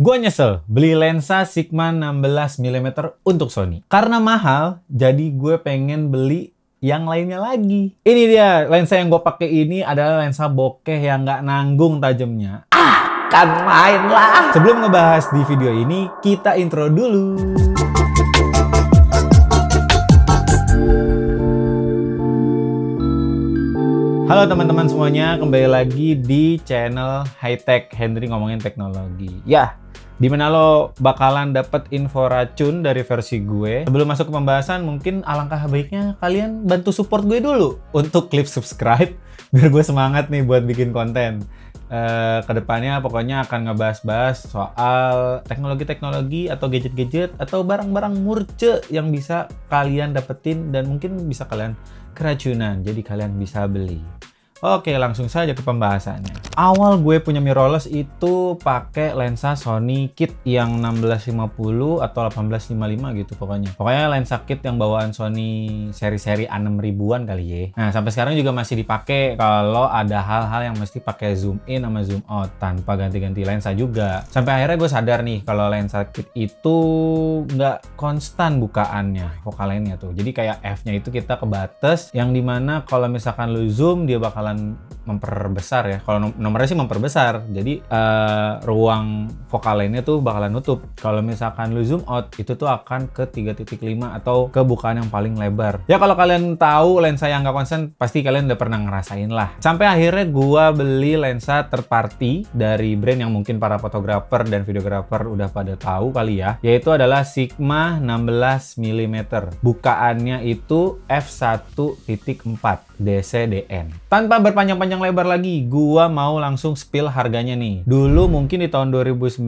Gue nyesel beli lensa Sigma 16mm untuk Sony. Karena mahal, jadi gue pengen beli yang lainnya lagi. Ini dia, lensa yang gue pakai ini adalah lensa bokeh yang nggak nanggung tajamnya. Kan main lah. Sebelum ngebahas di video ini, kita intro dulu. Halo teman-teman semuanya, kembali lagi di channel High Tech Henry ngomongin teknologi. Ya, dimana lo bakalan dapet info racun dari versi gue. Sebelum masuk ke pembahasan, mungkin alangkah baiknya kalian bantu support gue dulu untuk klik subscribe biar gue semangat nih buat bikin konten. Kedepannya pokoknya akan ngebahas-bahas soal teknologi-teknologi atau gadget-gadget atau barang-barang murce yang bisa kalian dapetin dan mungkin bisa kalian keracunan, jadi kalian bisa beli. Oke, langsung saja ke pembahasannya. Awal gue punya mirrorless itu pakai lensa Sony kit yang 1650 atau 1855 gitu pokoknya. Pokoknya lensa kit yang bawaan Sony seri-seri A6000-an kali ya. Nah, sampai sekarang juga masih dipakai kalau ada hal-hal yang mesti pakai zoom in sama zoom out tanpa ganti-ganti lensa juga. Sampai akhirnya gue sadar nih kalau lensa kit itu nggak konstan bukaannya, vokalennya tuh. Jadi kayak F-nya itu kita kebatas yang dimana kalau misalkan lu zoom dia bakalan memperbesar ya. Kalau nomornya sih memperbesar, jadi ruang vokalennya tuh bakalan nutup. Kalau misalkan lu zoom out itu tuh akan ke 3.5 atau ke bukaan yang paling lebar. Ya kalau kalian tahu lensa yang nggak konstan pasti kalian udah pernah ngerasain lah. Sampai akhirnya gua beli lensa third party dari brand yang mungkin para fotografer dan videografer udah pada tahu kali ya, yaitu adalah Sigma 16mm. Bukaannya itu f1.4 DCDN. Tanpa berpanjang-panjang lebar lagi, gua mau langsung spill harganya nih. Dulu mungkin di tahun 2019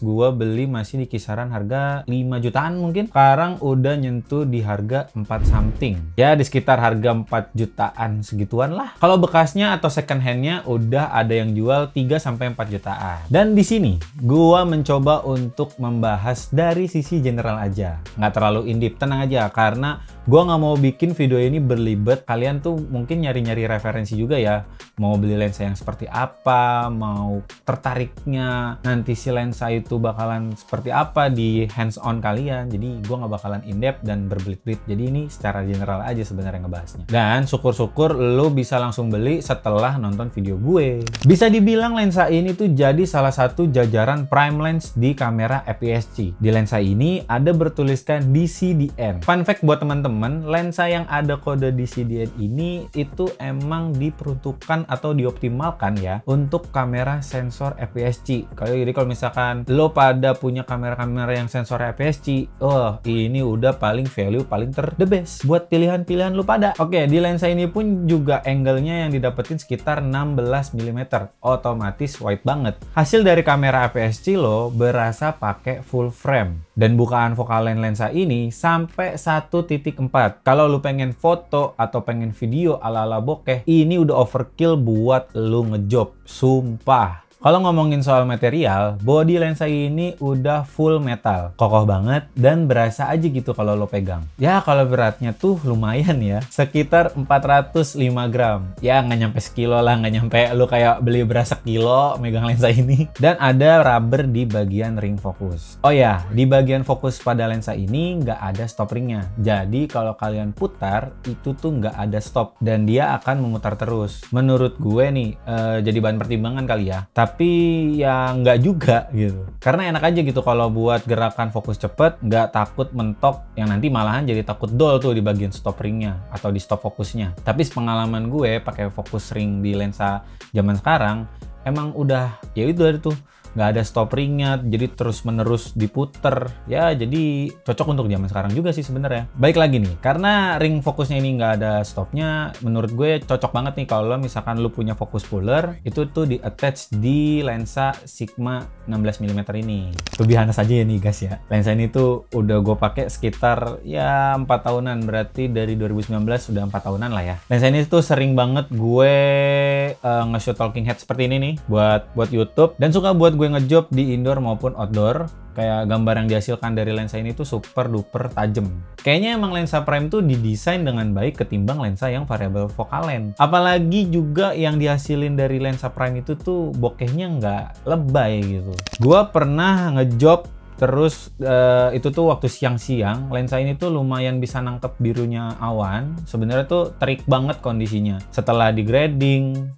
gua beli masih di kisaran harga 5 jutaan mungkin. Sekarang udah nyentuh di harga 4 something. Ya di sekitar harga 4 jutaan segituan lah. Kalau bekasnya atau second handnya udah ada yang jual 3 sampai 4 jutaan. Dan di sini gua mencoba untuk membahas dari sisi general aja. Nggak terlalu in-depth, tenang aja karena gua nggak mau bikin video ini berlibet. Kalian tuh mungkin nyari-nyari referensi juga ya, mau beli lensa yang seperti apa, mau tertariknya nanti si lensa itu bakalan seperti apa di hands on kalian. Jadi gue nggak bakalan in depth dan berbelit-belit, jadi ini secara general aja sebenarnya ngebahasnya. Dan syukur-syukur lo bisa langsung beli setelah nonton video gue. Bisa dibilang lensa ini tuh jadi salah satu jajaran prime lens di kamera APS-C. Di lensa ini ada bertuliskan DCDN. Fun fact buat teman-teman, lensa yang ada kode DCDN ini itu emang diperuntukkan atau dioptimalkan ya untuk kamera sensor APS-C. Jadi kalau misalkan lo pada punya kamera-kamera yang sensor APS-C, ini udah paling value paling the best buat pilihan-pilihan lo pada. Oke, di lensa ini pun juga angle-nya yang didapetin sekitar 16mm, otomatis wide banget. Hasil dari kamera APS-C lo berasa pakai full frame. Dan bukaan vokalen lensa ini sampai 1.4. Kalau lu pengen foto atau pengen video ala-ala bokeh, ini udah overkill buat lu ngejob. Sumpah. Kalau ngomongin soal material, body lensa ini udah full metal. Kokoh banget dan berasa aja gitu kalau lo pegang. Ya kalau beratnya tuh lumayan ya. Sekitar 405 gram. Ya nggak nyampe sekilo lah, nggak nyampe lo kayak beli beras sekilo megang lensa ini. Dan ada rubber di bagian ring fokus. Oh ya, di bagian fokus pada lensa ini nggak ada stop ringnya. Jadi kalau kalian putar, itu tuh nggak ada stop. Dan dia akan memutar terus. Menurut gue nih, jadi bahan pertimbangan kali ya. Tapi ya nggak juga gitu. Karena enak aja gitu kalau buat gerakan fokus cepet, nggak takut mentok yang nanti malahan jadi takut dol tuh di bagian stop ringnya atau di stop fokusnya. Tapi pengalaman gue pakai fokus ring di lensa zaman sekarang emang udah ya itu ada tuh nggak ada stop ringnya, jadi terus menerus diputer ya, jadi cocok untuk zaman sekarang juga sih sebenarnya. Baik lagi nih, karena ring fokusnya ini nggak ada stopnya, menurut gue cocok banget nih kalau misalkan lu punya fokus puller itu tuh di attach di lensa Sigma 16mm ini. Lebih Hanes aja ya nih guys ya, lensa ini tuh udah gue pakai sekitar ya 4 tahunan, berarti dari 2019 sudah 4 tahunan lah ya. Lensa ini tuh sering banget gue nge-shoot talking head seperti ini nih buat YouTube, dan suka buat gue ngejob di indoor maupun outdoor, kayak gambar yang dihasilkan dari lensa ini tuh super duper tajam. Kayaknya emang lensa prime tuh didesain dengan baik ketimbang lensa yang variable focal length. Apalagi juga yang dihasilin dari lensa prime itu tuh bokehnya nggak lebay gitu. Gua pernah ngejob terus itu tuh waktu siang-siang, lensa ini tuh lumayan bisa nangkep birunya awan. Sebenarnya tuh terik banget kondisinya. Setelah di grading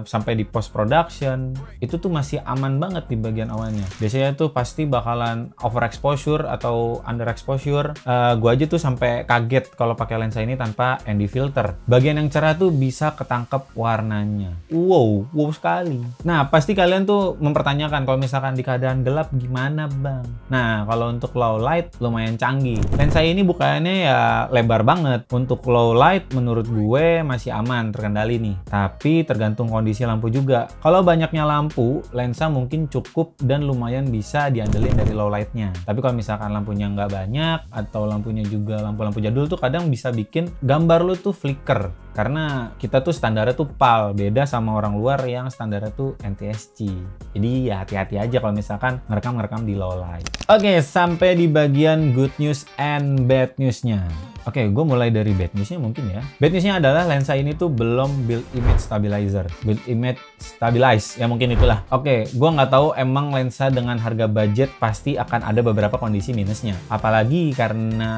sampai di post production, itu tuh masih aman banget di bagian awannya. Biasanya tuh pasti bakalan overexposure atau underexposure. Gua aja tuh sampai kaget kalau pakai lensa ini tanpa ND filter. Bagian yang cerah tuh bisa ketangkep warnanya. Wow sekali. Nah, pasti kalian tuh mempertanyakan kalau misalkan di keadaan gelap gimana, Bang? Nah, kalau untuk low light lumayan canggih. Lensa ini bukannya ya lebar banget. Untuk low light menurut gue masih aman, terkendali nih. Tapi tergantung kondisi lampu juga. Kalau banyaknya lampu, lensa mungkin cukup dan lumayan bisa diandelin dari low lightnya. Tapi kalau misalkan lampunya nggak banyak atau lampunya juga lampu-lampu jadul tuh kadang bisa bikin gambar lu tuh flicker. Karena kita tuh standarnya tuh PAL, beda sama orang luar yang standarnya tuh NTSC. Jadi ya hati-hati aja kalau misalkan ngerekam di low light. Oke, sampai di bagian good news and bad newsnya. Oke, gue mulai dari bad newsnya mungkin ya. Bad newsnya adalah lensa ini tuh belum build image stabilizer. Build image stabilize, ya mungkin itulah. Oke, gue nggak tahu emang lensa dengan harga budget pasti akan ada beberapa kondisi minusnya. Apalagi karena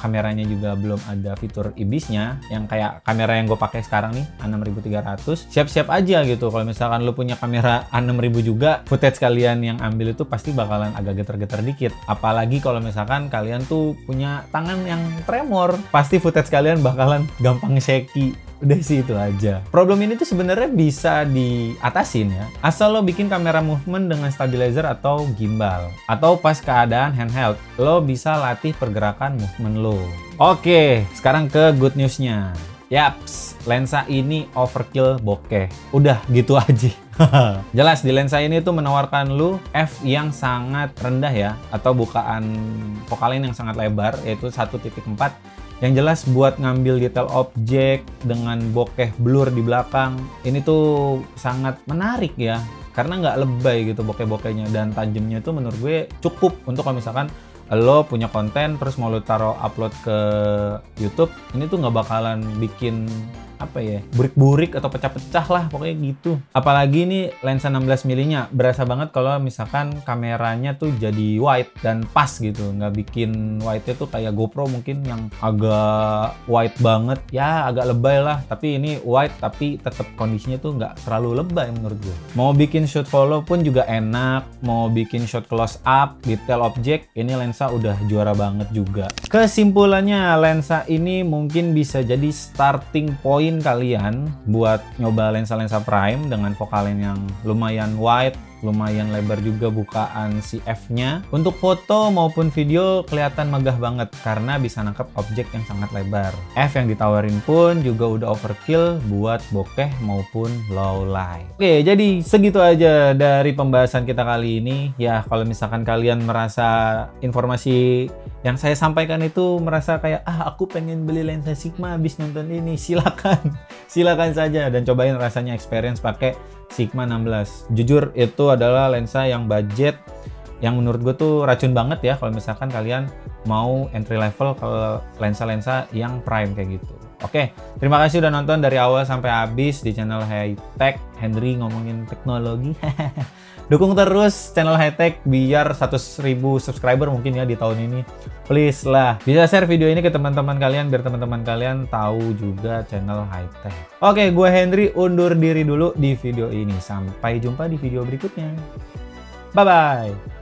kameranya juga belum ada fitur IBIS-nya, yang kayak kamera yang gue pakai sekarang nih, A6300. Siap-siap aja gitu, kalau misalkan lu punya kamera A6000 juga, footage kalian yang ambil itu pasti bakalan agak getar-getar dikit. Apalagi kalau misalkan kalian tuh punya tangan yang tremor, pasti footage kalian bakalan gampang shaky. Udah sih itu aja. Problem ini tuh sebenarnya bisa diatasin ya. Asal lo bikin kamera movement dengan stabilizer atau gimbal. Atau pas keadaan handheld, lo bisa latih pergerakan movement lo. Oke, sekarang ke good newsnya. Yaps, lensa ini overkill bokeh. Udah gitu aja. Jelas di lensa ini tuh menawarkan lu f yang sangat rendah ya, atau bukaan focal length yang sangat lebar, yaitu 1.4. Yang jelas buat ngambil detail objek dengan bokeh blur di belakang, ini tuh sangat menarik ya. Karena nggak lebay gitu bokeh-bokehnya, dan tajamnya tuh menurut gue cukup untuk kalau misalkan lo punya konten terus mau lo taruh upload ke YouTube, ini tuh nggak bakalan bikin apa ya, burik-burik atau pecah-pecah lah pokoknya gitu. Apalagi ini lensa 16 mm-nya berasa banget kalau misalkan kameranya tuh jadi wide dan pas gitu, nggak bikin wide-nya tuh kayak GoPro mungkin yang agak wide banget ya, agak lebay lah. Tapi ini wide tapi tetap kondisinya tuh nggak terlalu lebay menurut gue. Mau bikin shoot follow pun juga enak, mau bikin shot close up, detail objek, ini lensa udah juara banget juga. Kesimpulannya, lensa ini mungkin bisa jadi starting point kalian buat nyoba lensa-lensa prime dengan focal length yang lumayan wide, lumayan lebar juga bukaan si f-nya. Untuk foto maupun video kelihatan megah banget karena bisa nangkep objek yang sangat lebar. F yang ditawarin pun juga udah overkill buat bokeh maupun low light. Oke, jadi segitu aja dari pembahasan kita kali ini. Ya, kalau misalkan kalian merasa informasi yang saya sampaikan itu merasa kayak aku pengen beli lensa Sigma habis nonton ini, silakan saja dan cobain rasanya experience pakai Sigma 16. Jujur itu adalah lensa yang budget yang menurut gue tuh racun banget ya kalau misalkan kalian mau entry level ke lensa-lensa yang prime kayak gitu. Oke, terima kasih udah nonton dari awal sampai habis di channel High Tech Henry ngomongin teknologi. Dukung terus channel High Tech biar 100.000 subscriber mungkin ya di tahun ini. Please lah, bisa share video ini ke teman-teman kalian biar teman-teman kalian tahu juga channel High Tech. Oke, gue Henry undur diri dulu di video ini. Sampai jumpa di video berikutnya. Bye-bye.